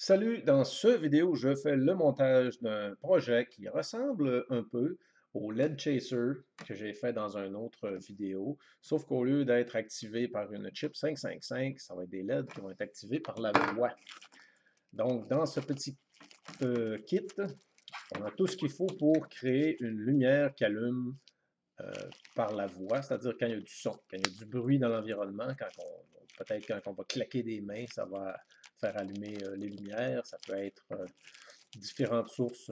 Salut, dans ce vidéo, je fais le montage d'un projet qui ressemble un peu au LED Chaser que j'ai fait dans une autre vidéo, sauf qu'au lieu d'être activé par une chip 555, ça va être des LED qui vont être activés par la voix. Donc, dans ce petit kit, on a tout ce qu'il faut pour créer une lumière qui allume euh, par la voix, c'est-à-dire quand il y a du son, quand il y a du bruit dans l'environnement, peut-être quand on va claquer des mains, ça va faire allumer les lumières, ça peut être différentes sources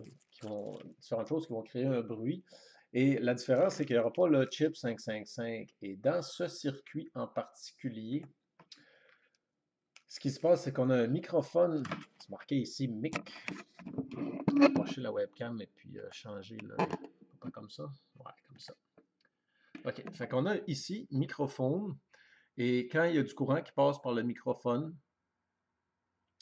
différentes choses qui vont créer un bruit. Et la différence, c'est qu'il n'y aura pas le chip 555. Et dans ce circuit en particulier, ce qui se passe, c'est qu'on a un microphone, c'est marqué ici mic. Je vais approcher la webcam et puis changer le. Pas comme ça. Ouais, comme ça. OK. Fait qu'on a ici microphone. Et quand il y a du courant qui passe par le microphone,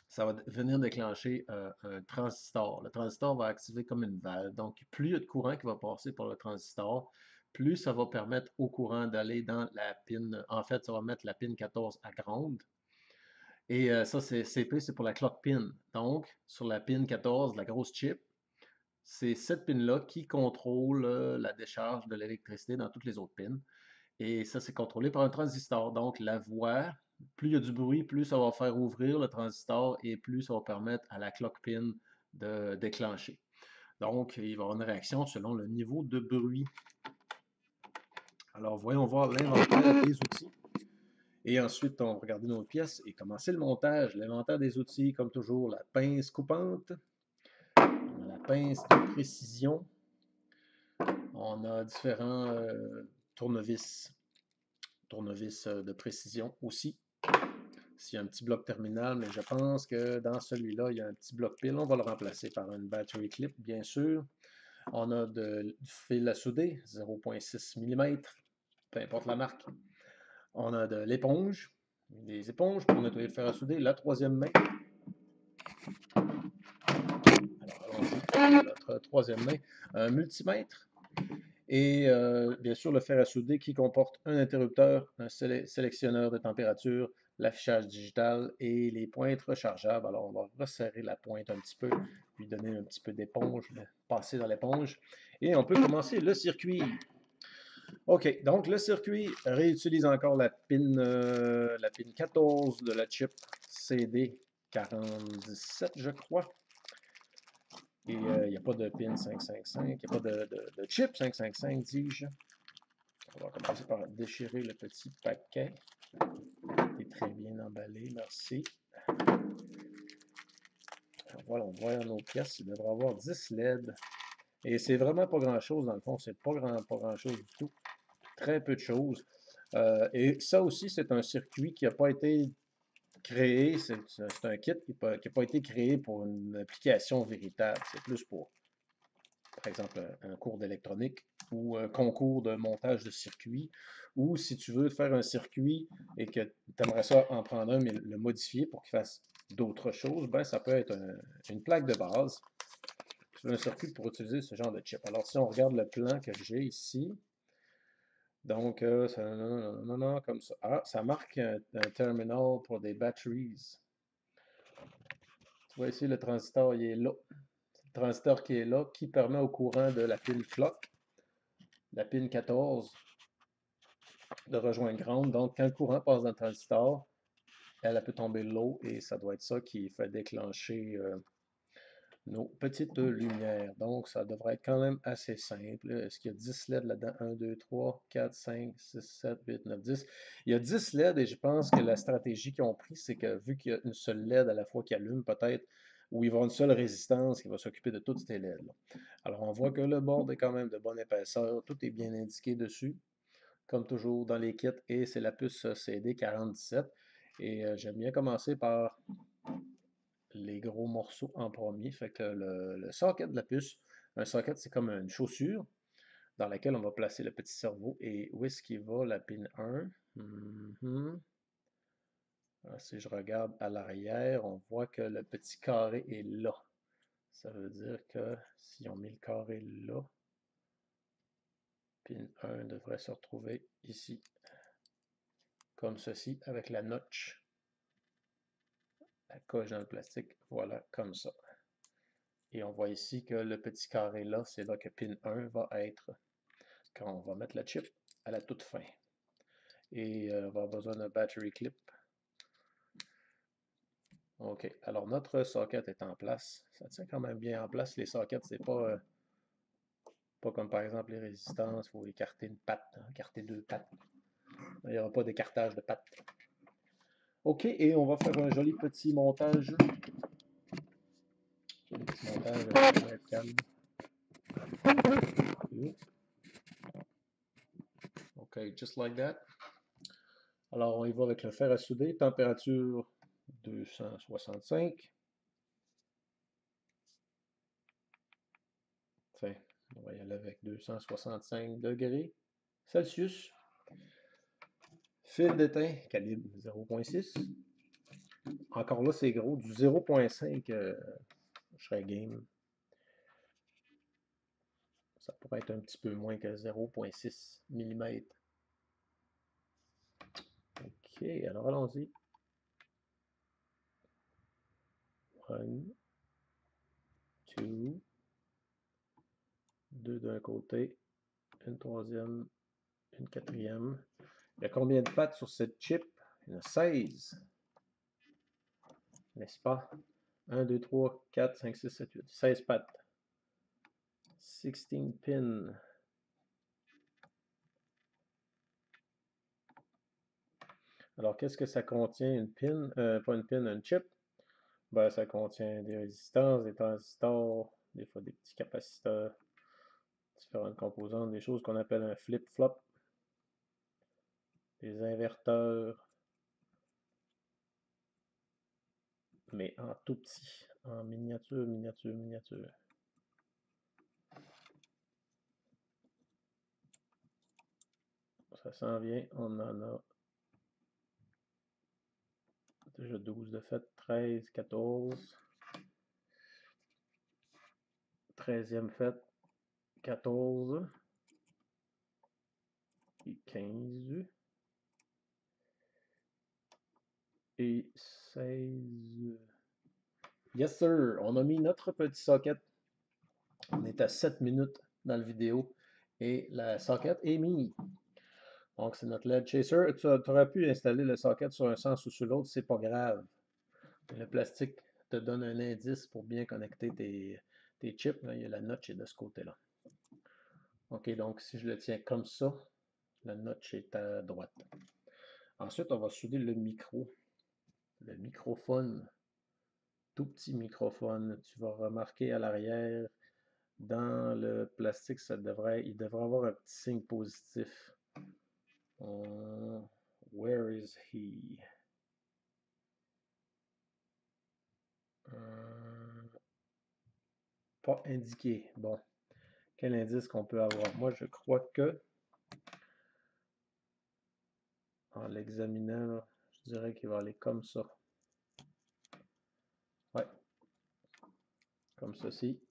ça va venir déclencher un transistor. Le transistor va activer comme une valve. Donc, plus il y a de courant qui va passer par le transistor, plus ça va permettre au courant d'aller dans la pin. En fait, ça va mettre la pin 14 à ground. Et ça, CP, c'est pour la clock pin. Donc, sur la pin 14, la grosse chip, c'est cette pin-là qui contrôle la décharge de l'électricité dans toutes les autres pins. Et ça, c'est contrôlé par un transistor. Donc, la voix, plus il y a du bruit, plus ça va faire ouvrir le transistor et plus ça va permettre à la clock pin de déclencher. Donc, il va y avoir une réaction selon le niveau de bruit. Alors, voyons voir l'inventaire des outils. Et ensuite, on va regarder nos pièces et commencer le montage. L'inventaire des outils, comme toujours, la pince coupante, la pince de précision. On a différents tournevis de précision aussi. S'il y a un petit bloc terminal, mais je pense que dans celui-là, il y a un petit bloc pile. On va le remplacer par une battery clip, bien sûr. On a du fil à souder, 0,6 mm, peu importe la marque. On a de l'éponge, des éponges pour nettoyer le fer à souder. La troisième main. Alors, allons-y. Notre troisième main. Un multimètre. Et bien sûr, le fer à souder qui comporte un interrupteur, un sélectionneur de température, l'affichage digital et les pointes rechargeables. Alors, on va resserrer la pointe un petit peu, lui donner un petit peu d'éponge, passer dans l'éponge. Et on peut commencer le circuit. OK, donc le circuit réutilise encore la pin 14 de la chip CD47, je crois. Et il n'y a pas de pin 555, il n'y a pas de chip 555, dis-je. On va commencer par déchirer le petit paquet. Il est très bien emballé, merci. Alors voilà, on voit nos pièces. Il devrait avoir 10 LED. Et c'est vraiment pas grand-chose, dans le fond. C'est pas grand-chose du tout. Très peu de choses. Et ça aussi, c'est un circuit qui n'a pas été créé. C'est un kit qui n'a pas été créé pour une application véritable. C'est plus pour, par exemple, un cours d'électronique ou un concours de montage de circuit, ou si tu veux faire un circuit et que tu aimerais ça en prendre un, mais le modifier pour qu'il fasse d'autres choses, ben, ça peut être une plaque de base. Tu veux un circuit pour utiliser ce genre de chip. Alors, si on regarde le plan que j'ai ici, donc, non, comme ça. Ah, ça marque un terminal pour des batteries. Tu vois ici, le transistor, il est là. Le transistor qui est là, qui permet au courant de la pile clock, la pin 14, de rejoindre ground. Donc, quand le courant passe dans le transistor, elle peut tomber l'eau et ça doit être ça qui fait déclencher nos petites lumières. Donc, ça devrait être quand même assez simple. Est-ce qu'il y a 10 LED là-dedans? 1, 2, 3, 4, 5, 6, 7, 8, 9, 10. Il y a 10 LED et je pense que la stratégie qu'ils ont pris, c'est que vu qu'il y a une seule LED à la fois qui allume, peut-être, ou il va y avoir une seule résistance qui va s'occuper de toutes ces LED-là. Alors, on voit que le board est quand même de bonne épaisseur. Tout est bien indiqué dessus comme toujours dans les kits, et c'est la puce CD47. Et j'aime bien commencer par les gros morceaux en premier. Fait que le socket de la puce, un socket, c'est comme une chaussure dans laquelle on va placer le petit cerveau. Et où est-ce qu'il va, la pin 1? Si je regarde à l'arrière, on voit que le petit carré est là. Ça veut dire que si on met le carré là, pin 1 devrait se retrouver ici, comme ceci, avec la notch elle coche dans le plastique, voilà, comme ça. Et on voit ici que le petit carré là, c'est là que pin 1 va être quand on va mettre la chip à la toute fin. Et on va avoir besoin d'un battery clip. OK, alors notre socket est en place. Ça tient quand même bien en place. Les sockets, c'est pas comme par exemple les résistances, il faut écarter une patte, hein, écarter deux pattes. Il n'y aura pas d'écartage de pattes. OK, et on va faire un joli petit montage. Joli petit montage, on va être calme. OK, just like that. Alors, on y va avec le fer à souder, température 265. Enfin, on va y aller avec 265 degrés Celsius. Fil d'étain, calibre 0.6. Encore là, c'est gros. Du 0.5, je serais game. Ça pourrait être un petit peu moins que 0.6 mm. OK, alors allons-y. 1, 2, 2 d'un côté, une troisième, une quatrième. Il y a combien de pattes sur cette chip? Il y en a 16. N'est-ce pas? 1, 2, 3, 4, 5, 6, 7, 8. 16 pattes. 16 pins. Alors, qu'est-ce que ça contient? Une pin? Pas une pin, une chip. Ben, ça contient des résistances, des transistors, des fois des petits capaciteurs, différentes composantes, des choses qu'on appelle un flip-flop, des inverteurs, mais en tout petit, en miniature, miniature, miniature. Ça s'en vient, on en a déjà 12 de fait, 13, 14, 13e fait, 14 et 15 et 16. Yes sir, on a mis notre petit socket. On est à 7 minutes dans la vidéo et la socket est mise. Donc c'est notre LED chaser. Tu aurais pu installer le socket sur un sens ou sur l'autre, c'est pas grave. Le plastique te donne un indice pour bien connecter tes chips. Là, il y a la notch est de ce côté-là. OK, donc si je le tiens comme ça, la notch est à droite. Ensuite, on va souder le micro. Le microphone. Tout petit microphone. Tu vas remarquer à l'arrière, dans le plastique, il devrait avoir un petit signe positif. Where is he? Pas indiqué. Bon. Quel indice qu'on peut avoir? Moi, je crois que, en l'examinant, je dirais qu'il va aller comme ça. Ouais. Comme ceci.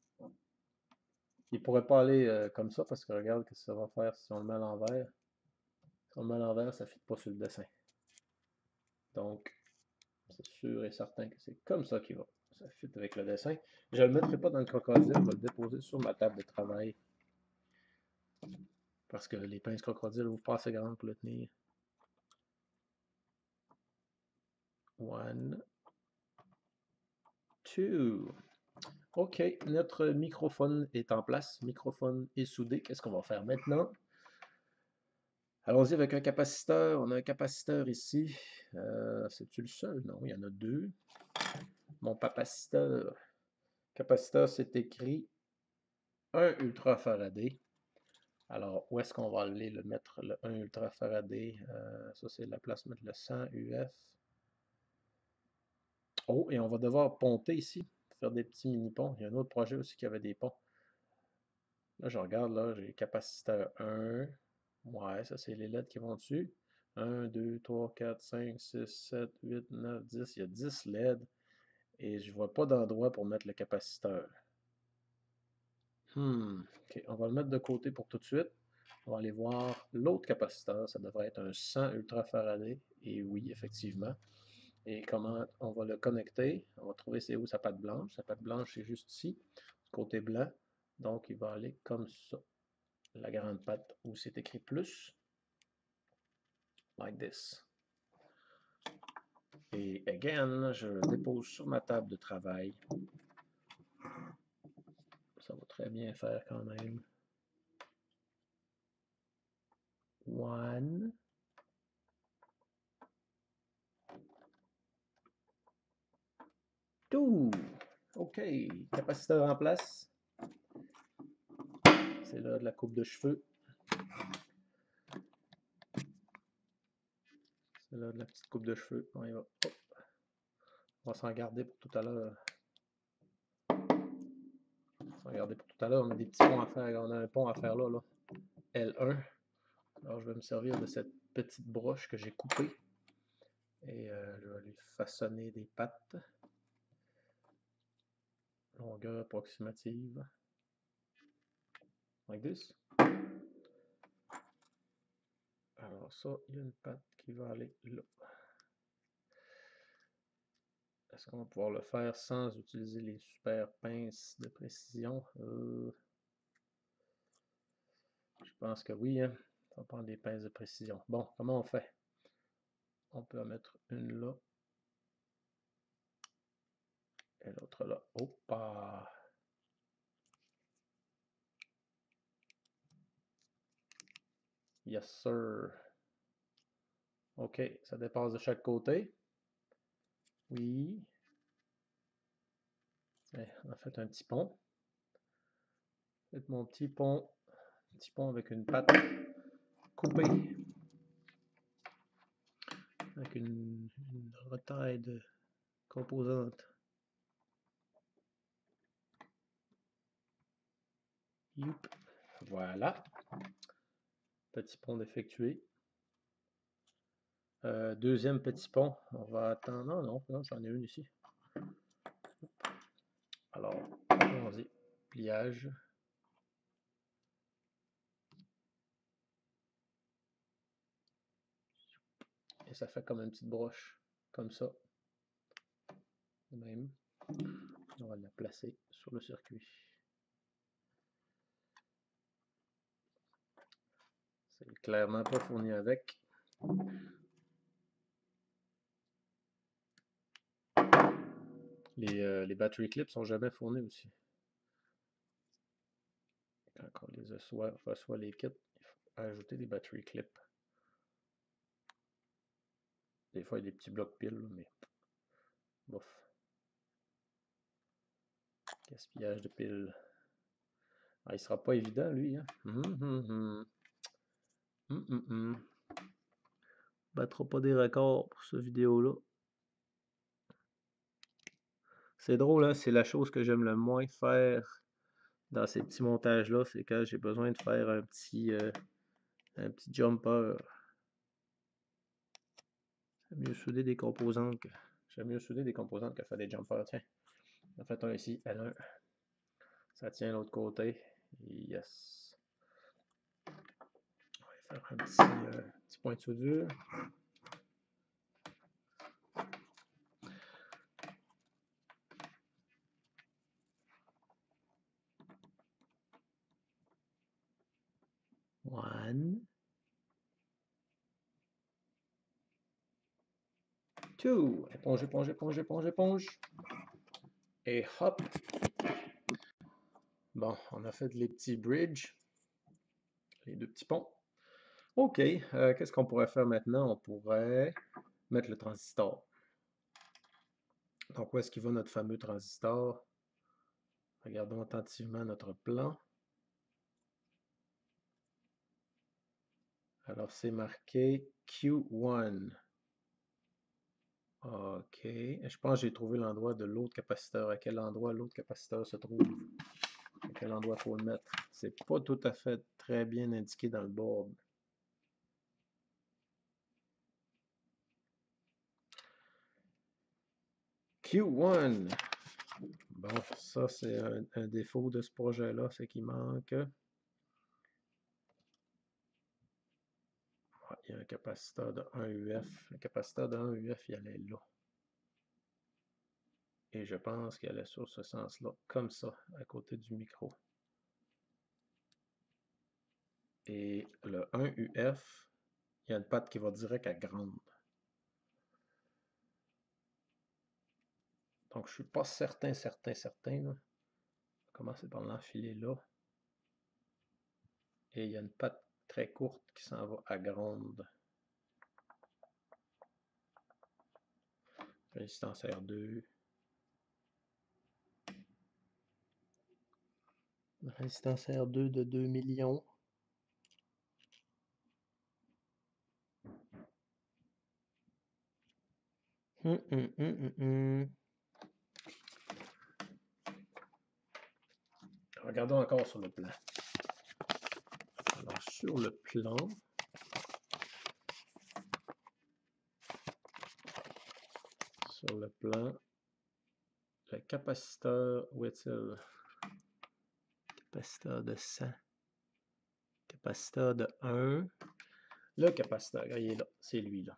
Il pourrait pas aller comme ça parce que regarde ce que ça va faire si on le met à l'envers. Si on le met à l'envers, ça ne fit pas sur le dessin. Donc, c'est sûr et certain que c'est comme ça qu'il va. Ça fit avec le dessin. Je ne le mettrai pas dans le crocodile, je vais le déposer sur ma table de travail. Parce que les pinces crocodiles ne pas assez grandes pour le tenir. 1, 2. OK, notre microphone est en place. Microphone est soudé. Qu'est-ce qu'on va faire maintenant? Allons-y avec un capaciteur. On a un capaciteur ici. C'est-tu le seul? Non, il y en a deux. Mon capaciteur. Capaciteur, c'est écrit 1 ultrafarad. Alors, où est-ce qu'on va aller le mettre, le 1 ultrafarad? Ça, c'est la place mettre le 100 UF. Oh, et on va devoir ponter ici, faire des petits mini-ponts. Il y a un autre projet aussi qui avait des ponts. Là, je regarde, là, j'ai capaciteur 1. Ouais, ça, c'est les LED qui vont dessus. 1, 2, 3, 4, 5, 6, 7, 8, 9, 10. Il y a 10 LED. Et je vois pas d'endroit pour mettre le capaciteur. OK, on va le mettre de côté pour tout de suite. On va aller voir l'autre capaciteur. Ça devrait être un 100 ultrafarad. Et oui, effectivement. Et comment on va le connecter? On va trouver c'est où sa patte blanche. Sa patte blanche, c'est juste ici, du côté blanc. Donc, il va aller comme ça. La grande patte où c'est écrit plus. Like this. Et again, je le dépose sur ma table de travail. Ça va très bien faire quand même. 1, 2. OK. Capaciteur en place. C'est là de la coupe de cheveux. C'est là de la petite coupe de cheveux. On y va. Hop. On va s'en garder pour tout à l'heure. Regardez pour tout à l'heure, on a des petits ponts à faire. On a un pont à faire là, L1. Alors je vais me servir de cette petite broche que j'ai coupée. Et je vais lui façonner des pattes. Longueur approximative. Like this. Alors ça, il y a une patte qui va aller là. Est-ce qu'on va pouvoir le faire sans utiliser les super pinces de précision? Je pense que oui, hein. On va prendre des pinces de précision. Bon, comment on fait? On peut en mettre une là. Et l'autre là. Hoppa! Yes, sir. OK, ça dépasse de chaque côté. Oui. On a fait un petit pont. Faites mon petit pont. Petit pont avec une patte coupée. Avec une retaille de composante. Youp. Voilà. Petit pont d'effectué. Deuxième petit pont. On va attendre. Non, non, j'en ai une ici. Alors, allons-y. Pliage. Et ça fait comme une petite broche. Comme ça. De même. On va la placer sur le circuit. C'est clairement pas fourni avec. Les battery clips sont jamais fournis aussi. Quand on les reçoit les kits, il faut ajouter des battery clips. Des fois, il y a des petits blocs piles, mais bof. Gaspillage de piles. Ah, il sera pas évident, lui. Hein? Battra pas des records pour cette vidéo-là. C'est drôle, hein? C'est la chose que j'aime le moins faire dans ces petits montages-là. C'est quand j'ai besoin de faire un petit jumper. J'aime mieux souder des composantes que faire des jumpers. Tiens, on a fait un ici, L1. Ça tient l'autre côté. Yes. On va faire un petit point de soudure. One. Two. Éponge, éponge, éponge, éponge, éponge. Et hop. Bon, on a fait les petits bridges. Les deux petits ponts. OK. Qu'est-ce qu'on pourrait faire maintenant? On pourrait mettre le transistor. Donc, où est-ce qu'il va notre fameux transistor? Regardons attentivement notre plan. Alors, c'est marqué Q1. OK. Je pense que j'ai trouvé l'endroit de l'autre capaciteur. À quel endroit l'autre capaciteur se trouve? À quel endroit il faut le mettre? C'est pas tout à fait très bien indiqué dans le board. Q1. Bon, ça c'est un défaut de ce projet-là, c'est qu'il manque. Il y a un capaciteur de 1 UF. Le capaciteur de 1 UF, il allait là. Et je pense qu'elle est sur ce sens-là, comme ça, à côté du micro. Et le 1UF, il y a une patte qui va direct à grande. Donc, je ne suis pas certain. Là. On va commencer par l'enfiler là. Et il y a une patte très courte qui s'en va à grande. Résistance R2. Résistance R2 de 2 millions. Regardons encore sur le plan. Alors, sur le plan, le capaciteur, où est-il? Capaciteur de 100. Capaciteur de 1. Le capaciteur, il est là, c'est lui là.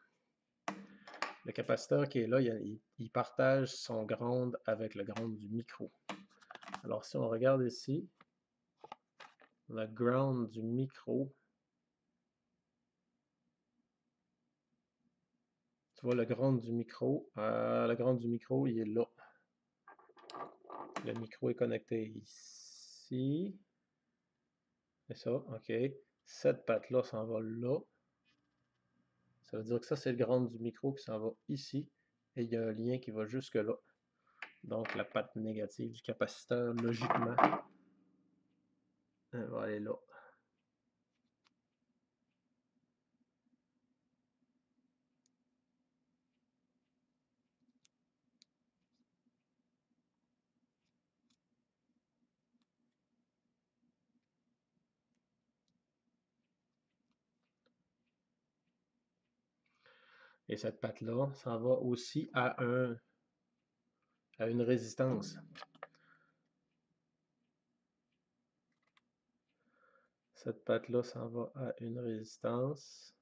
Le capaciteur qui est là, il partage son ground avec le ground du micro. Alors si on regarde ici, le ground du micro, tu vois le ground du micro, il est là. Le micro est connecté ici. C'est ça, ok. Cette patte-là s'en va là. Ça veut dire que ça, c'est le ground du micro qui s'en va ici. Et il y a un lien qui va jusque là. Donc, la patte négative du capaciteur, logiquement, elle va aller là. Et cette patte-là s'en va aussi à une résistance. Cette patte-là s'en va à une résistance.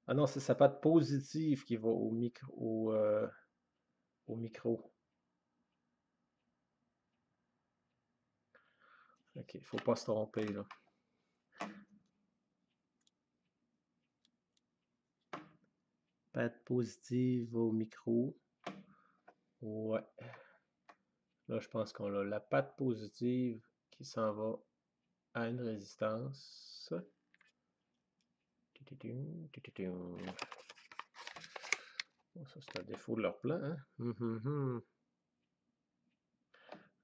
Ah non, c'est sa patte positive qui va au micro. Ok, il ne faut pas se tromper là. Patte positive au micro. Ouais. Là, je pense qu'on a la patte positive qui s'en va à une résistance. Ça, c'est un défaut de leur plan. Hein?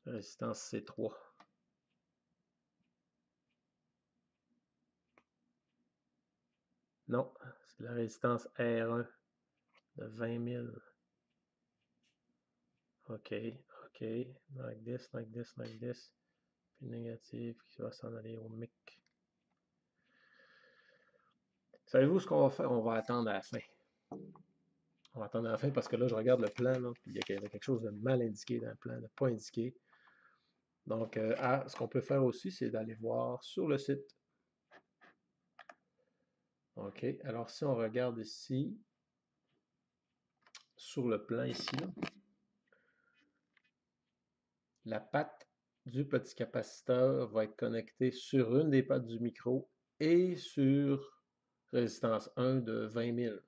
Résistance C3. Non, c'est la résistance R1 de 20 000. OK. Like this. Puis négatif qui va s'en aller au mic. Savez-vous ce qu'on va faire? On va attendre à la fin. On va attendre à la fin parce que là, je regarde le plan, là, puis il y a quelque chose de mal indiqué dans le plan, de pas indiqué. Donc, ce qu'on peut faire aussi, c'est d'aller voir sur le site. OK. Alors, si on regarde ici, sur le plan ici, là, la patte du petit capaciteur va être connectée sur une des pattes du micro et sur résistance 1 de 20 000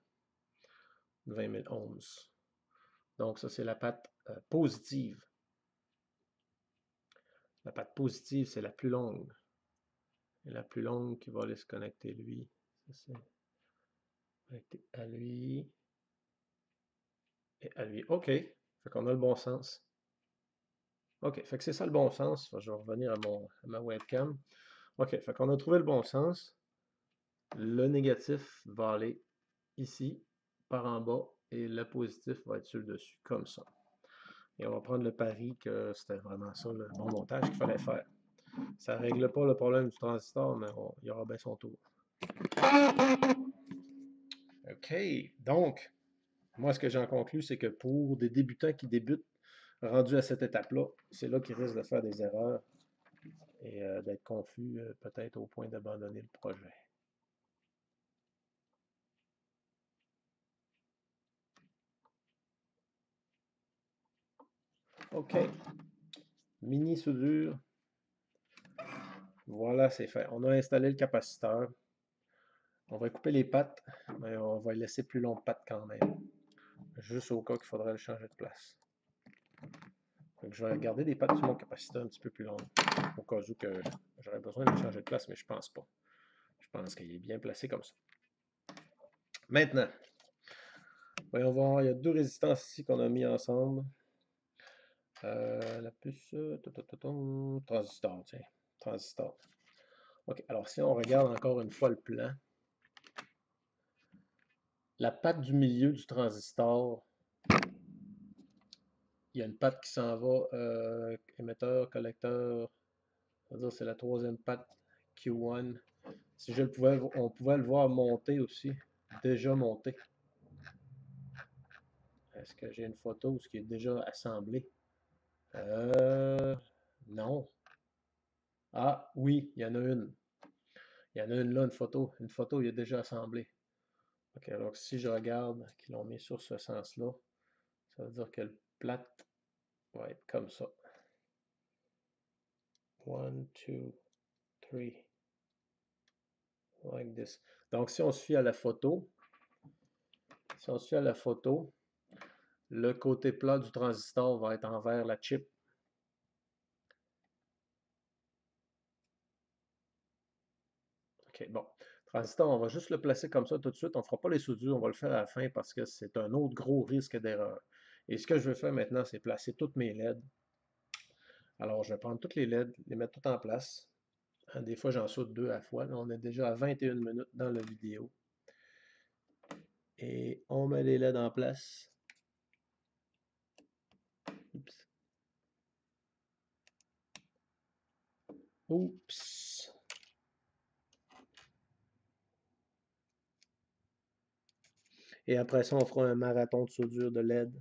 ohms. Donc ça, c'est la patte positive. La patte positive, c'est la plus longue. Et la plus longue qui va aller se connecter, lui. Ça, c'est connecté à lui. Et à lui. OK. Fait qu'on a le bon sens. OK. Fait que c'est ça le bon sens. Je vais revenir à ma webcam. OK. Fait qu'on a trouvé le bon sens. Le négatif va aller ici, par en bas, et le positif va être sur le dessus, comme ça. Et on va prendre le pari que c'était vraiment ça le bon montage qu'il fallait faire. Ça ne règle pas le problème du transistor, mais il y aura bien son tour. OK, donc, moi ce que j'en conclus, c'est que pour des débutants qui débutent, rendus à cette étape-là, c'est là qu'ils risquent de faire des erreurs et d'être confus, peut-être au point d'abandonner le projet. OK. Mini soudure. Voilà, c'est fait. On a installé le capaciteur. On va couper les pattes, mais on va laisser plus long de pattes quand même. Juste au cas qu'il faudrait le changer de place. Donc, je vais garder des pattes sur mon capaciteur un petit peu plus long. Au cas où que j'aurais besoin de le changer de place, mais je pense pas. Je pense qu'il est bien placé comme ça. Maintenant, voyons voir, il y a deux résistances ici qu'on a mis ensemble. La puce, transistor, tiens, transistor. OK, alors si on regarde encore une fois le plan, la patte du milieu du transistor, il y a une patte qui s'en va, émetteur, collecteur, c'est-à-dire c'est la troisième patte Q1. Si je le pouvais, on pouvait le voir monter aussi, déjà monté. Est-ce que j'ai une photo où ce qui est déjà assemblé? Non. Ah, oui, il y en a une. Il y en a une là, une photo. Une photo, il est déjà assemblé. OK, alors si je regarde qu'ils l'ont mis sur ce sens-là, ça veut dire que le plate va être comme ça. 1, 2, 3. Like this. Donc, si on se fie à la photo, le côté plat du transistor va être envers la chip. OK, bon. Transistor, on va juste le placer comme ça tout de suite. On ne fera pas les soudures, on va le faire à la fin parce que c'est un autre gros risque d'erreur. Et ce que je vais faire maintenant, c'est placer toutes mes LED. Alors, je vais prendre toutes les LED, les mettre toutes en place. Des fois, j'en saute deux à la fois. Là, on est déjà à 21 minutes dans la vidéo. Et on met les LED en place. Oups. Oups. Et après ça, on fera un marathon de soudure de LED.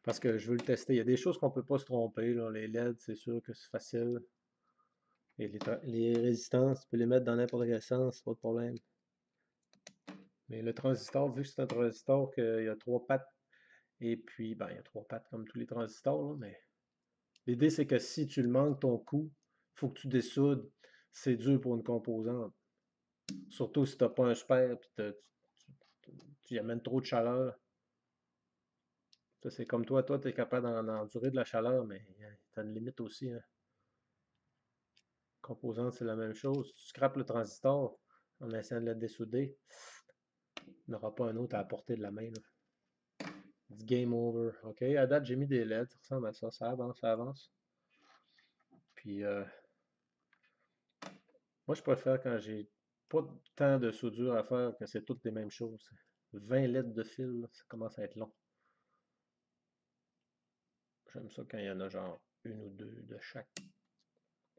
Parce que je veux le tester. Il y a des choses qu'on ne peut pas se tromper, là. Les LED, c'est sûr que c'est facile. Et les résistances, tu peux les mettre dans n'importe quel sens, pas de problème. Mais le transistor, vu que c'est un transistor qu'il y a trois pattes, et puis, ben, il y a trois pattes comme tous les transistors, là, mais l'idée, c'est que si tu le manques ton coup, il faut que tu dessoudes. C'est dur pour une composante. Surtout si tu n'as pas un spare et tu y amènes trop de chaleur. Ça, c'est comme toi, tu es capable d'endurer de la chaleur, mais tu as une limite aussi. Hein. Composante, c'est la même chose. Tu scrapes le transistor en essayant de le dessouder, il n'y aura pas un autre à la portée de la main. It's game over. OK, à date, j'ai mis des LED. Ça ressemble à ça. Ça avance, ça avance. Puis, moi, je préfère quand j'ai pas tant de soudure à faire que c'est toutes les mêmes choses. 20 LED de fil, ça commence à être long. J'aime ça quand il y en a genre une ou deux de chaque.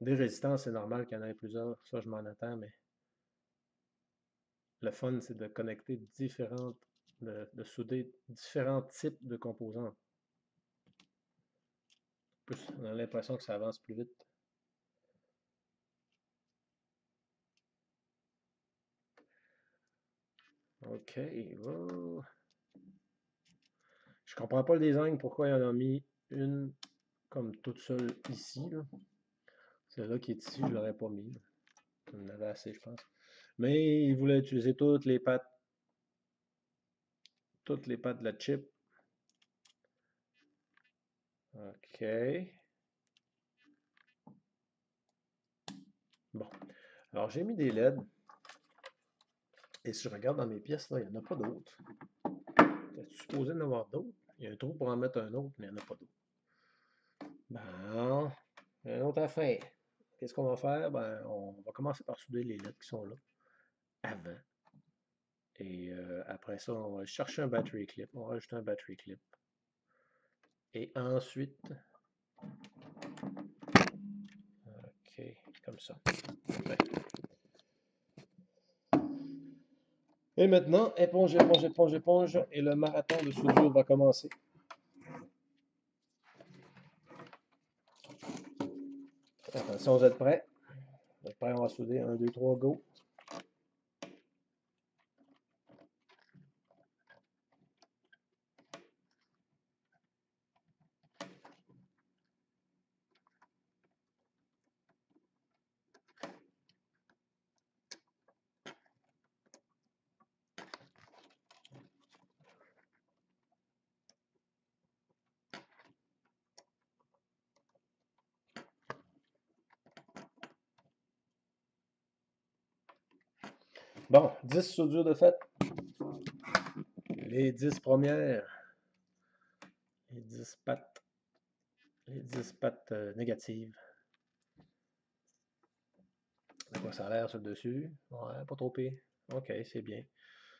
Des résistances, c'est normal qu'il y en ait plusieurs. Ça, je m'en attends, mais le fun, c'est de connecter de souder différents types de composants. Plus, on a l'impression que ça avance plus vite. OK. Oh. Je comprends pas le design, pourquoi il en a mis une comme toute seule ici. Celle-là qui est ici, je l'aurais pas mis. On en avait assez, je pense. Mais il voulait utiliser toutes les pattes de la chip. OK. Bon. Alors, j'ai mis des LED. Et si je regarde dans mes pièces, là, il n'y en a pas d'autres. Es-tu supposé en avoir d'autres? Il y a un trou pour en mettre un autre, mais il n'y en a pas d'autres. Bon. Une autre affaire. Qu'est-ce qu'on va faire? Ben, on va commencer par souder les LED qui sont là. Avant. Et après ça, on va chercher un battery clip. On va rajouter un battery clip. Et ensuite, OK, comme ça. Parfait. Et maintenant, éponge, éponge, éponge, éponge, et le marathon de soudure va commencer. Attention, vous êtes prêts? Vous êtes prêts? On va souder. 1, 2, 3, go. Bon, 10 soudures de fait. Les 10 premières. Les 10 pattes. Les 10 pattes négatives. De quoi ça a l'air sur le dessus? Ouais, pas trop pire. Ok, c'est bien.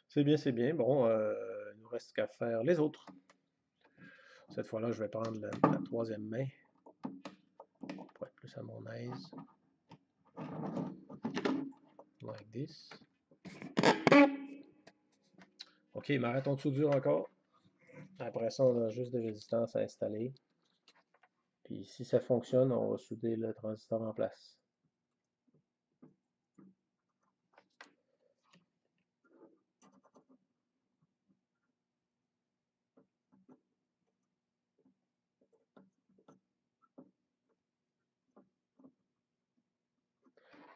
C'est bien, c'est bien. Bon, il nous reste qu'à faire les autres. Cette fois-là, je vais prendre la troisième main pour être plus à mon aise. Like this. Ok, marathon de soudure encore. Après ça, on a juste des résistances à installer. Puis si ça fonctionne, on va souder le transistor en place.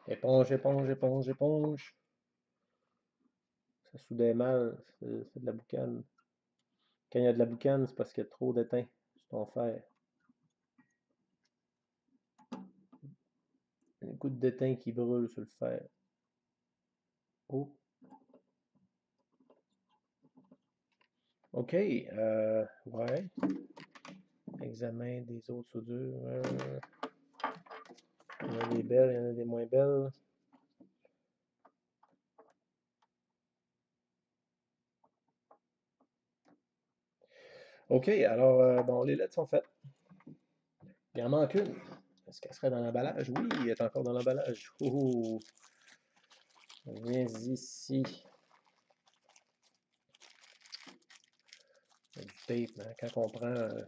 Éponge, éponge, éponge, éponge. Ça soudait mal, c'est de la boucane. Quand il y a de la boucane, c'est parce qu'il y a trop d'étain sur ton fer. Une goutte d'étain qui brûle sur le fer. Oh, ok, ouais. Examen des autres soudures. Il y en a des belles, il y en a des moins belles. Ok, alors, bon, les lettres sont faites. Il en manque une. Est-ce qu'elle serait dans l'emballage? Oui, elle est encore dans l'emballage. Oh, viens ici. Il y a du tape, hein, quand on prend un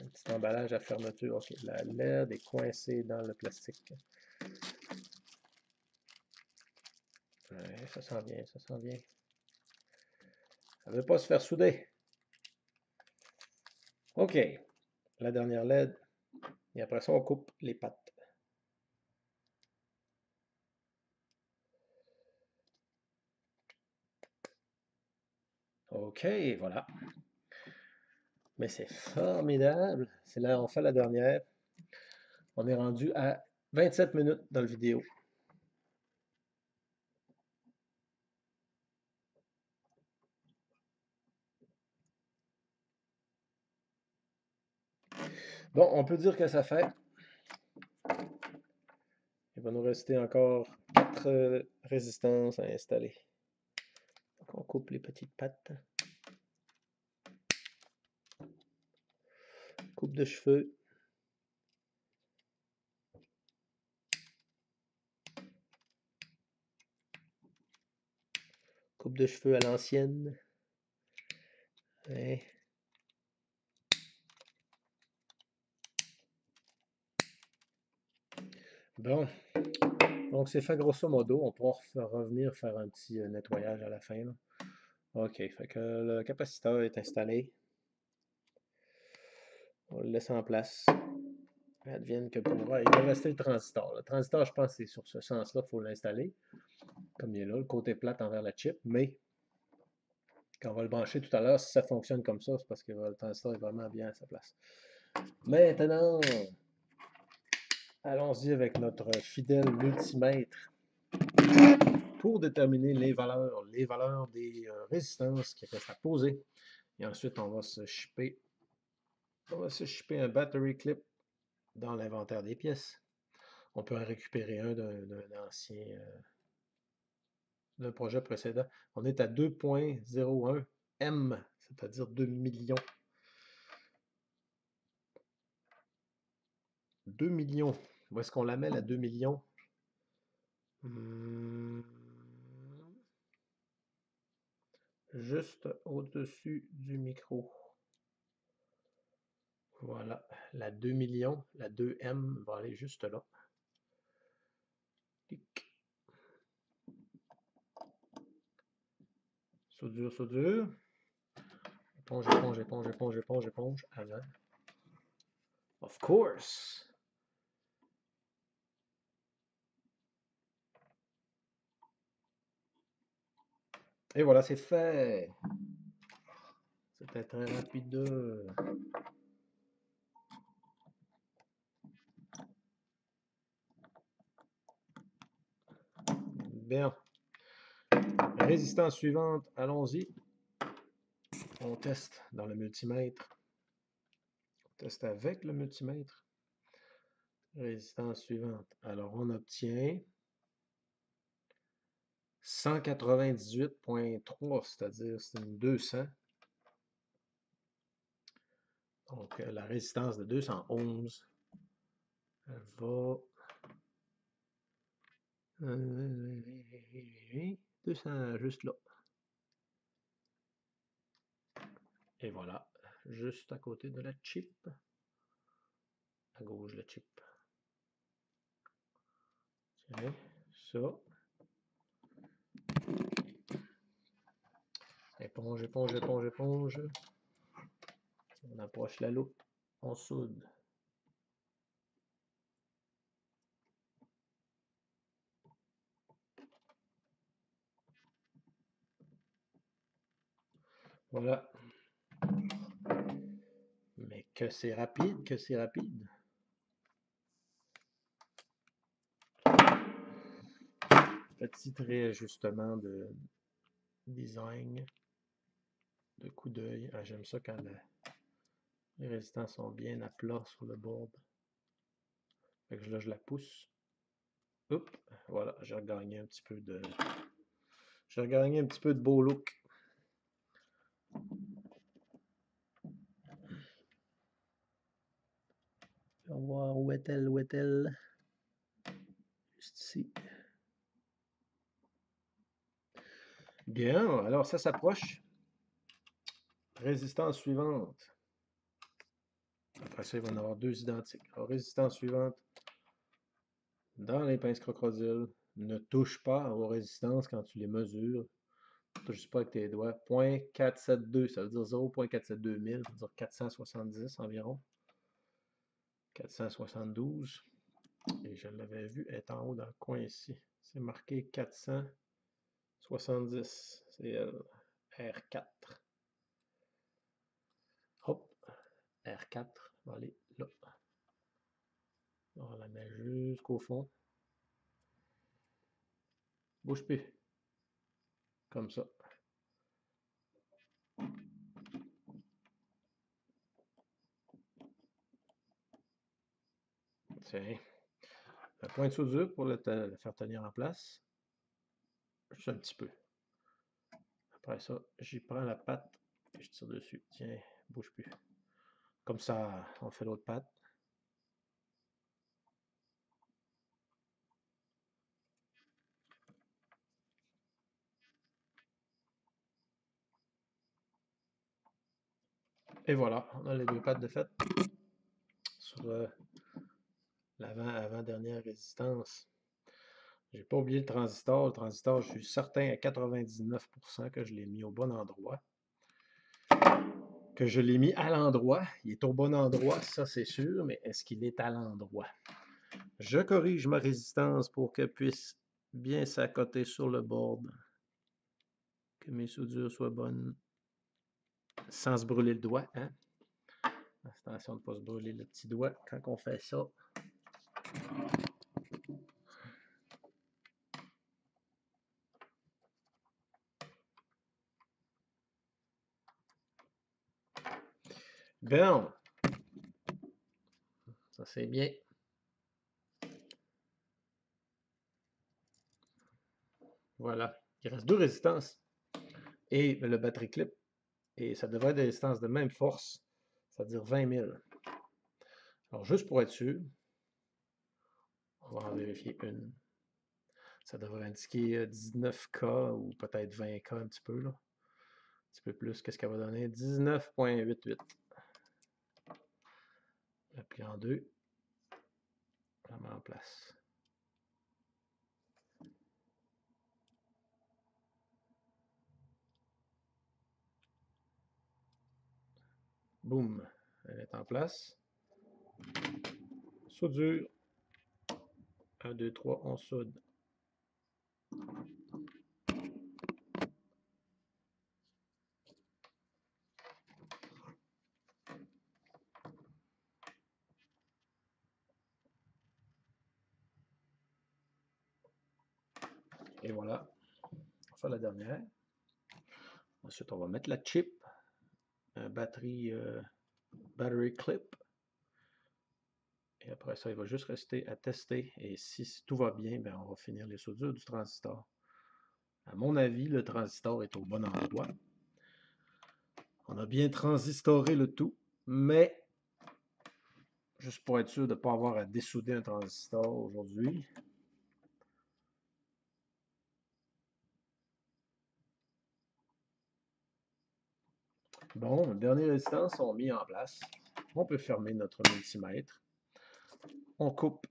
petit emballage à fermeture. Ok, la LED est coincée dans le plastique. Ouais, ça sent bien, ça sent bien. Ça ne veut pas se faire souder. Ok, la dernière LED. Et après ça, on coupe les pattes. Ok, voilà. Mais c'est formidable. C'est là, on fait la dernière. On est rendu à 27 minutes dans la vidéo. Bon, on peut dire que ça fait. Il va nous rester encore 4 résistances à installer. Donc on coupe les petites pattes. Coupe de cheveux. Coupe de cheveux à l'ancienne. Ouais. Bon, donc c'est fait grosso modo. On pourra revenir faire un petit nettoyage à la fin, là. Ok, fait que le capaciteur est installé. On le laisse en place. Advienne que pourra. Il va rester le transistor. Le transistor, je pense que c'est sur ce sens-là qu'il faut l'installer. Comme il est là, le côté plate envers la chip. Mais quand on va le brancher tout à l'heure, si ça fonctionne comme ça, c'est parce que le transistor est vraiment bien à sa place. Maintenant, allons-y avec notre fidèle multimètre pour déterminer les valeurs des résistances qui restent à poser. Et ensuite, on va se shipper un battery clip dans l'inventaire des pièces. On peut en récupérer un d'un ancien d'un projet précédent. On est à 2.01 M, c'est-à-dire 2 millions. 2 millions. Où est-ce qu'on la met, la 2 millions? Juste au-dessus du micro. Voilà, la 2 millions, la 2M va aller juste là. Clic. Soudure, soudure. Éponge, éponge, éponge, éponge, éponge, éponge, avant. Of course! Et voilà, c'est fait! C'était très rapide. Bien. Résistance suivante, allons-y. On teste dans le multimètre. On teste avec le multimètre. Résistance suivante. Alors, on obtient 198,3, c'est-à-dire c'est une 200. Donc, la résistance de 211, elle va... 200, juste là. Et voilà, juste à côté de la chip. À gauche, la chip. Tiens, ça. Éponge, éponge, éponge, éponge. On approche la loupe. On soude. Voilà. Mais que c'est rapide, que c'est rapide. Petit réajustement de design, de coup d'œil. Ah, j'aime ça quand les résistances sont bien à plat sur le board. Fait que là, je la pousse. Oups, voilà, j'ai regagné un petit peu de... J'ai regagné un petit peu de beau look. On va voir où est-elle, où est-elle. Juste ici. Bien, alors ça s'approche. Résistance suivante. Après ça, il va y en avoir deux identiques. Alors, résistance suivante. Dans les pinces crocodiles, ne touche pas aux résistances quand tu les mesures. Ne touche pas avec tes doigts. 0.472, ça veut dire 0.472 000, ça veut dire 470 environ. 472. Et je l'avais vu être en haut dans le coin ici. C'est marqué 470. C'est R4. Hop. R4. On va aller là. On la met jusqu'au fond. Bouge plus. Comme ça. Tiens. Un point de soudure pour le faire tenir en place. Juste un petit peu. Après ça, j'y prends la patte et je tire dessus. Tiens, bouge plus. Comme ça, on fait l'autre patte. Et voilà, on a les deux pattes de fait sur l'avant-dernière résistance. J'ai pas oublié le transistor. Le transistor, je suis certain à 99% que je l'ai mis au bon endroit. Que je l'ai mis à l'endroit. Il est au bon endroit, ça c'est sûr, mais est-ce qu'il est à l'endroit? Je corrige ma résistance pour qu'elle puisse bien s'accoter sur le board. Que mes soudures soient bonnes. Sans se brûler le doigt, hein? Attention de ne pas se brûler le petit doigt quand on fait ça. Bon. Ça c'est bien. Voilà. Il reste deux résistances. Et le batterie clip. Et ça devrait être des résistances de même force. C'est-à-dire 20 000. Alors juste pour être sûr, on va en vérifier une. Ça devrait indiquer 19K ou peut-être 20K un petit peu, là. Un petit peu plus. Qu'est-ce qu'elle va donner? 19,88. La plie en deux. On la met en place. Boum. Elle est en place. Soudure. 1, 2, 3, on soude. Et voilà. faire la dernière. Ensuite, on va mettre la chip, un battery clip. Et après ça, il va juste rester à tester. Et si tout va bien, ben, on va finir les soudures du transistor. À mon avis, le transistor est au bon endroit. On a bien transistoré le tout, mais juste pour être sûr de ne pas avoir à dessouder un transistor aujourd'hui. Bon, les dernières résistances sont mises en place. On peut fermer notre multimètre. On coupe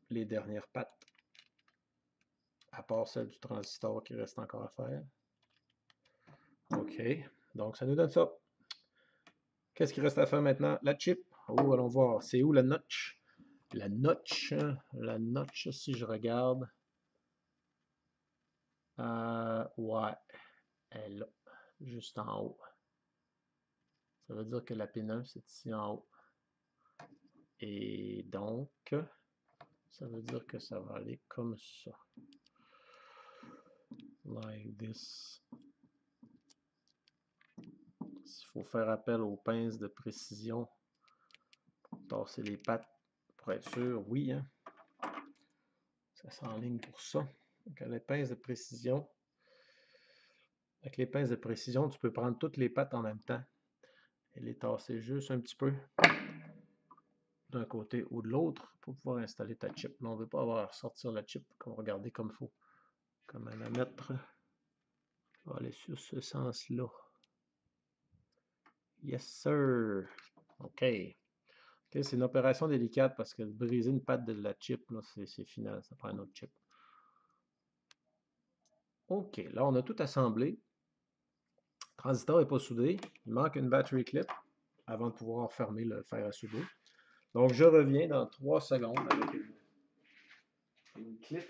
les dernières pattes, à part celle du transistor qui reste encore à faire. OK, donc ça nous donne ça. Qu'est-ce qu'il reste à faire maintenant? La chip. Oh, allons voir. C'est où la notch? La notch, si je regarde. Ouais, elle est là, juste en haut. Ça veut dire que la pin 1, c'est ici en haut. Et donc, ça veut dire que ça va aller comme ça. Like this. S'il faut faire appel aux pinces de précision, tasser les pattes pour être sûr, oui, hein. Ça s'enligne pour ça. Donc, les pinces de précision. Avec les pinces de précision, tu peux prendre toutes les pattes en même temps et les tasser juste un petit peu d'un côté ou de l'autre pour pouvoir installer ta chip. Mais on ne veut pas avoir à sortir la chip, qu'on va regarder comme il faut. Comment la mettre? On va aller sur ce sens-là. Yes, sir. OK. Okay, c'est une opération délicate parce que briser une patte de la chip, c'est final. Ça prend une autre chip. OK. Là, on a tout assemblé. Le transistor n'est pas soudé. Il manque une battery clip avant de pouvoir fermer le fer à souder. Donc, je reviens dans 3 secondes avec une clip.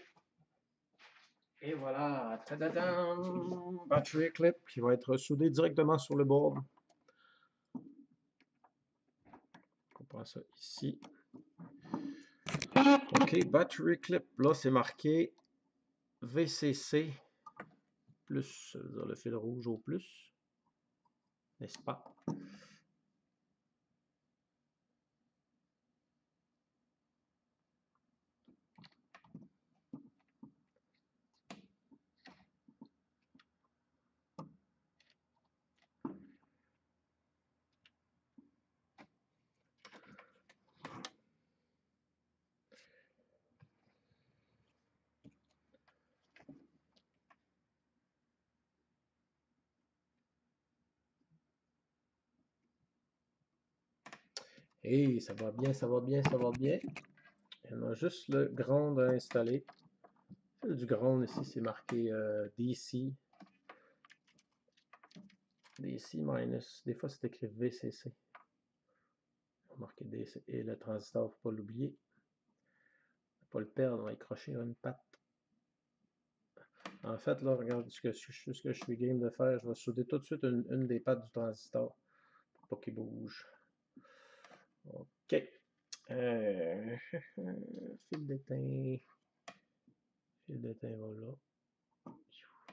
Et voilà, tadadam, battery clip qui va être soudé directement sur le board. On prend ça ici. OK, battery clip. Là, c'est marqué VCC plus, ça veut dire le fil rouge au plus, n'est-ce pas? Et ça va bien, ça va bien, ça va bien. On a juste le ground à installer. Du ground ici, c'est marqué DC. DC minus. Des fois, c'est écrit VCC. On va marquer DC. Et le transistor, il ne faut pas l'oublier. Ne pas le perdre, on va accrocher une patte. En fait, là, regarde ce que je suis game de faire. Je vais souder tout de suite une des pattes du transistor pour pas qu'il bouge. OK. Fil d'étain. Fil d'étain va là.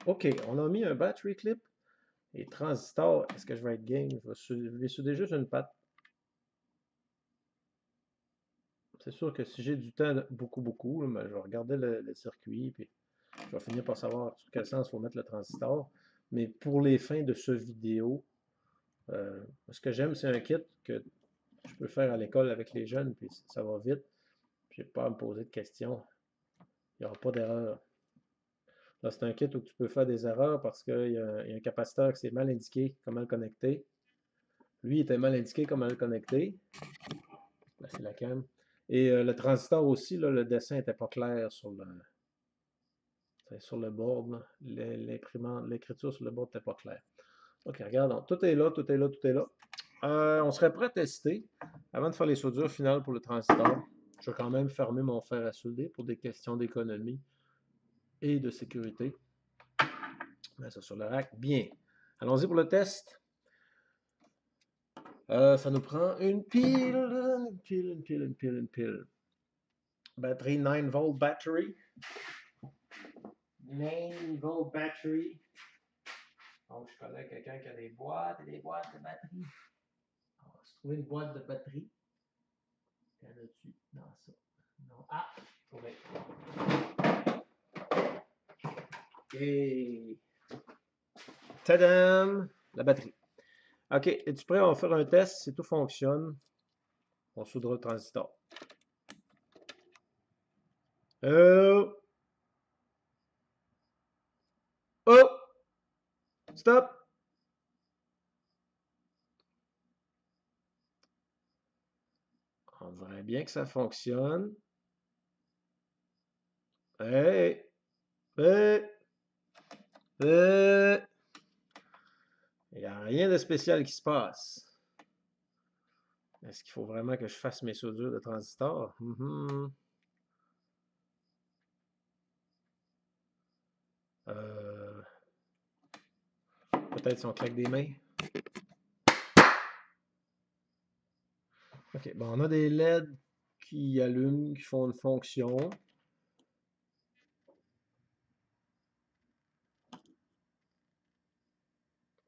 OK, on a mis un battery clip et transistor. Est-ce que je vais être game? Je vais souder juste une patte. C'est sûr que si j'ai du temps, beaucoup, là, ben, je vais regarder le circuit, puis je vais finir par savoir sur quel sens il faut mettre le transistor. Mais pour les fins de ce vidéo, ce que j'aime, c'est un kit que je peux faire à l'école avec les jeunes, puis ça va vite. Je n'ai pas à me poser de questions. Il n'y aura pas d'erreur. Là, c'est un kit où tu peux faire des erreurs parce qu'il y a un capaciteur qui s'est mal indiqué comment le connecter. Lui, il était mal indiqué comment le connecter. Là, c'est la cam. Et le transistor aussi, là, le dessin n'était pas clair sur le board. L'écriture sur le board n'était pas claire. OK, regarde, tout est là, tout est là, tout est là. On serait prêt à tester. Avant de faire les soudures finales pour le transistor, je vais quand même fermer mon fer à souder pour des questions d'économie et de sécurité. Mets ça sur le rack. Bien. Allons-y pour le test. Ça nous prend une pile. Batterie 9 volt battery. Main Gold Battery. Donc, je connais quelqu'un qui a des boîtes et des boîtes de batterie. On va se trouver une boîte de batterie. Qu'en as-tu dans ça? Non. Ah! Trouvé. Et tadam! La batterie. OK, es-tu prêt? On va faire un test. Si tout fonctionne, on soudera le transistor. Oh! Oh! Stop! On dirait bien que ça fonctionne. Hey! Hey! Hey! Il n'y a rien de spécial qui se passe. Est-ce qu'il faut vraiment que je fasse mes soudures de transistor? Peut-être si on claque des mains. OK, bon, on a des LED qui allument, qui font une fonction.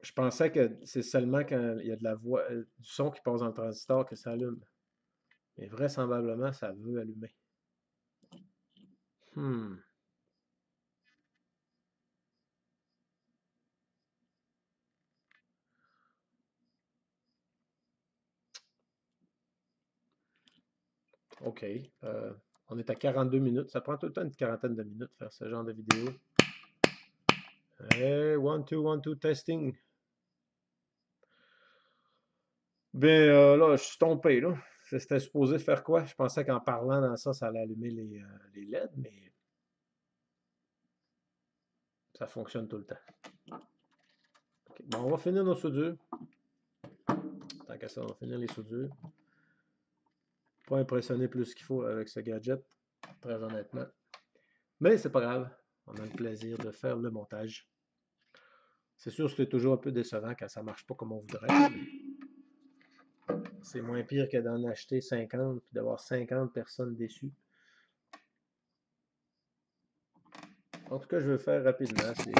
Je pensais que c'est seulement quand il y a de la voix, du son qui passe dans le transistor que ça allume. Mais vraisemblablement, ça veut allumer. Hmm. OK. On est à 42 minutes. Ça prend tout le temps une quarantaine de minutes faire ce genre de vidéo. Hey, 1, 2, 1, 2, testing. Ben là, je suis tombé, là. C'était supposé faire quoi? Je pensais qu'en parlant dans ça, ça allait allumer les LED, mais ça fonctionne tout le temps. OK. Bon, on va finir nos soudures. Tant qu'à ça, on va finir les soudures. Pas impressionné plus qu'il faut avec ce gadget, très honnêtement. Mais c'est pas grave. On a le plaisir de faire le montage. C'est sûr que c'est toujours un peu décevant quand ça marche pas comme on voudrait. C'est moins pire que d'en acheter 50 et d'avoir 50 personnes déçues. En tout cas, je vais faire rapidement, c'est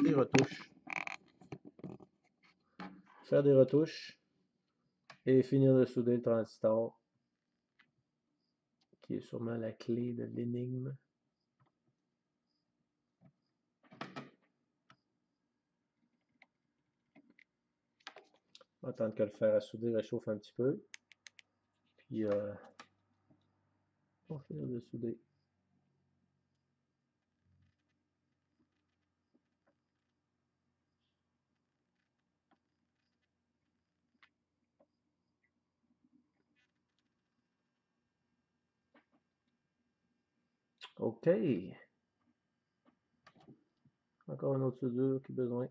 des retouches. Faire des retouches et finir de souder le transistor, qui est sûrement la clé de l'énigme. On va attendre que le fer à souder réchauffe un petit peu. Puis, on va finir de souder. OK. Encore une autre soudure qui a besoin.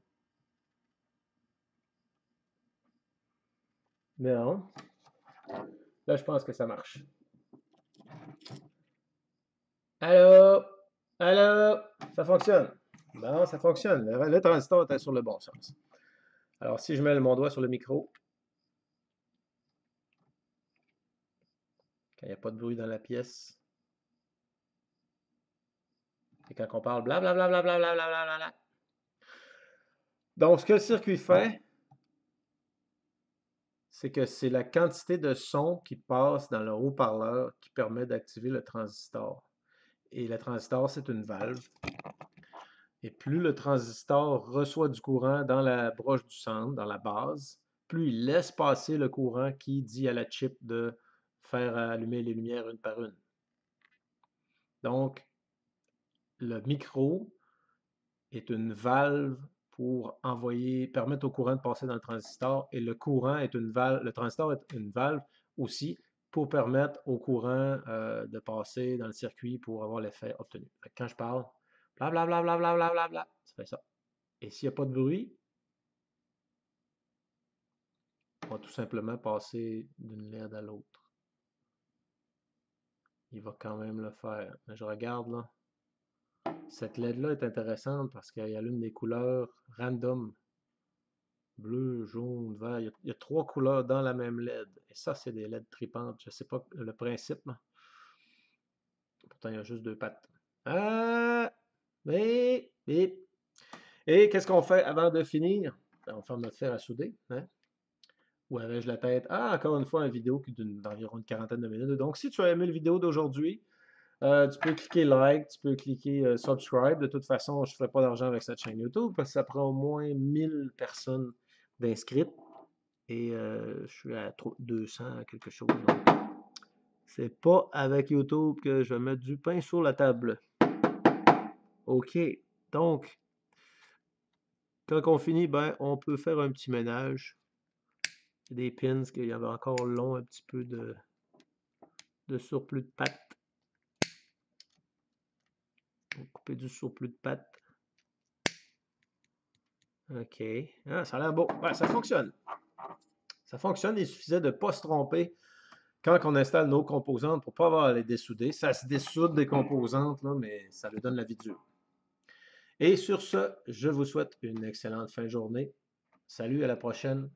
Non. Là, je pense que ça marche. Allô? Allô? Ça fonctionne. Bon, ça fonctionne. Le transistor était sur le bon sens. Alors, si je mets mon doigt sur le micro, quand il n'y a pas de bruit dans la pièce, et quand on parle blablabla. Donc, ce que le circuit fait, c'est que c'est la quantité de son qui passe dans le haut-parleur qui permet d'activer le transistor. Et le transistor, c'est une valve. Et plus le transistor reçoit du courant dans la broche du centre, dans la base, plus il laisse passer le courant qui dit à la chip de faire allumer les lumières une par une. Donc, le micro est une valve pour permettre au courant de passer dans le transistor, et le courant est une valve, le transistor est une valve aussi pour permettre au courant de passer dans le circuit pour avoir l'effet obtenu. Quand je parle, blablabla, ça fait ça. Et s'il n'y a pas de bruit, on va tout simplement passer d'une LED à l'autre. Il va quand même le faire. Mais je regarde là. Cette LED-là est intéressante parce qu'elle allume des couleurs random. Bleu, jaune, vert. Il y a 3 couleurs dans la même LED. Et ça, c'est des LED tripantes. Je ne sais pas le principe. Pourtant, il y a juste 2 pattes. Ah! Et qu'est-ce qu'on fait avant de finir? Ben, on ferme notre fer à souder, hein? Où avais-je la tête? Ah, encore une fois, une vidéo d'environ une quarantaine de minutes. Donc, si tu as aimé la vidéo d'aujourd'hui, tu peux cliquer like, tu peux cliquer subscribe. De toute façon, je ne ferai pas d'argent avec cette chaîne YouTube parce que ça prend au moins 1000 personnes d'inscrites. Et je suis à 200 quelque chose. Donc, c'est pas avec YouTube que je vais mettre du pain sur la table. OK. Donc, quand on finit, ben, on peut faire un petit ménage. Des pins, qu'il y avait encore long, un petit peu de surplus de pâte. On va couper du surplus de pâte. OK. Ah, ça a l'air beau. Ouais, ça fonctionne. Ça fonctionne. Il suffisait de ne pas se tromper quand on installe nos composantes pour ne pas avoir à les dessouder. Ça se dessoude des composantes, là, mais ça lui donne la vie dure. Et sur ce, je vous souhaite une excellente fin de journée. Salut, à la prochaine.